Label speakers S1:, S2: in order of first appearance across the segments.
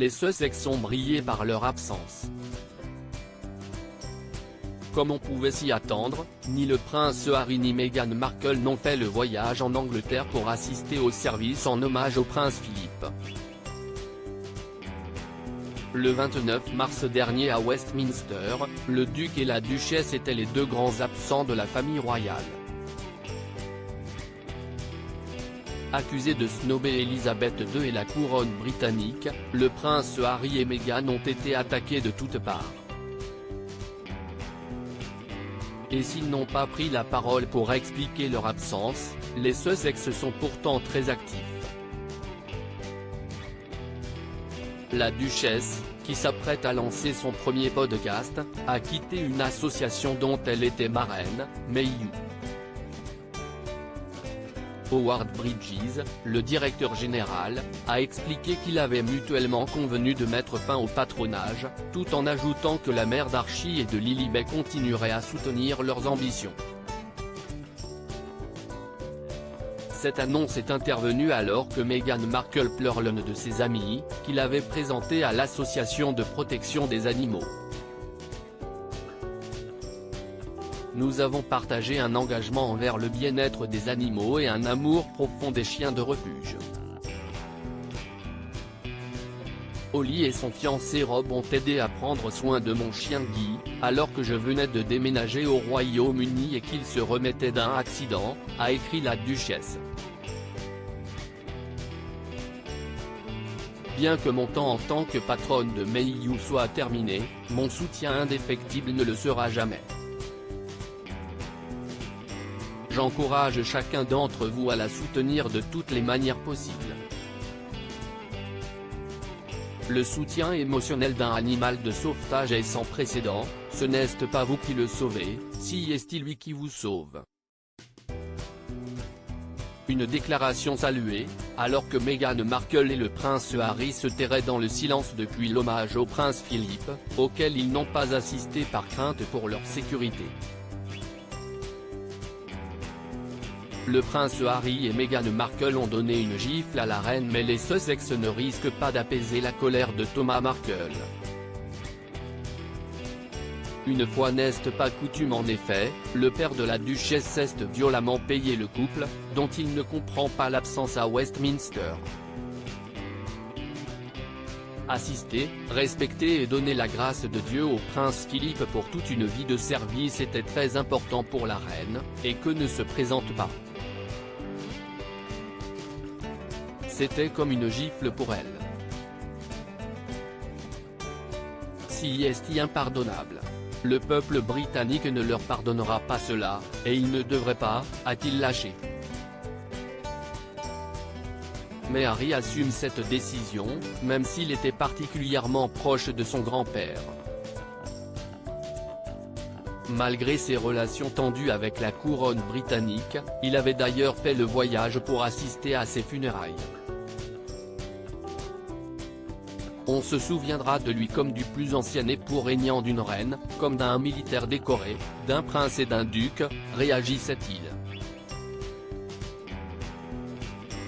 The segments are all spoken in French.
S1: les Sussex ont brillé par leur absence. Comme on pouvait s'y attendre, ni le prince Harry ni Meghan Markle n'ont fait le voyage en Angleterre pour assister au service en hommage au prince Philippe. Le 29 mars dernier à Westminster, le duc et la duchesse étaient les deux grands absents de la famille royale. Accusés de snober Elisabeth II et la couronne britannique, le prince Harry et Meghan ont été attaqués de toutes parts. Et s'ils n'ont pas pris la parole pour expliquer leur absence, les Sussex sont pourtant très actifs. La duchesse, qui s'apprête à lancer son premier podcast, a quitté une association dont elle était marraine, Mayhew. Howard Bridges, le directeur général, a expliqué qu'il avait mutuellement convenu de mettre fin au patronage, tout en ajoutant que la mère d'Archie et de Lilibet continueraient à soutenir leurs ambitions. Cette annonce est intervenue alors que Meghan Markle pleure l'un de ses amis, qu'il avait présenté à l'association de protection des animaux. Nous avons partagé un engagement envers le bien-être des animaux et un amour profond des chiens de refuge. Holly et son fiancé Rob ont aidé à prendre soin de mon chien Guy, alors que je venais de déménager au Royaume-Uni et qu'il se remettait d'un accident, a écrit la duchesse. Bien que mon temps en tant que patronne de Mayhew soit terminé, mon soutien indéfectible ne le sera jamais. J'encourage chacun d'entre vous à la soutenir de toutes les manières possibles. Le soutien émotionnel d'un animal de sauvetage est sans précédent, ce n'est pas vous qui le sauvez, si est lui qui vous sauve. Une déclaration saluée, alors que Meghan Markle et le prince Harry se tairaient dans le silence depuis l'hommage au prince Philippe, auquel ils n'ont pas assisté par crainte pour leur sécurité. Le prince Harry et Meghan Markle ont donné une gifle à la reine, mais les Sussex ne risquent pas d'apaiser la colère de Thomas Markle. Une fois n'est pas coutume en effet, le père de la duchesse s'est violemment payé le couple, dont il ne comprend pas l'absence à Westminster. Assister, respecter et donner la grâce de Dieu au prince Philippe pour toute une vie de service était très important pour la reine, et que ne se présente pas. C'était comme une gifle pour elle. Si est impardonnable. Le peuple britannique ne leur pardonnera pas cela, et il ne devrait pas, a-t-il lâché. Mais Harry assume cette décision, même s'il était particulièrement proche de son grand-père. Malgré ses relations tendues avec la couronne britannique, il avait d'ailleurs fait le voyage pour assister à ses funérailles. On se souviendra de lui comme du plus ancien époux régnant d'une reine, comme d'un militaire décoré, d'un prince et d'un duc, réagissait-il.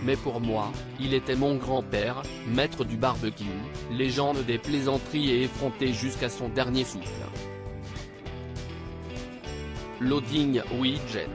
S1: Mais pour moi, il était mon grand-père, maître du barbecue, légende des plaisanteries et effronté jusqu'à son dernier souffle. Loading Widget.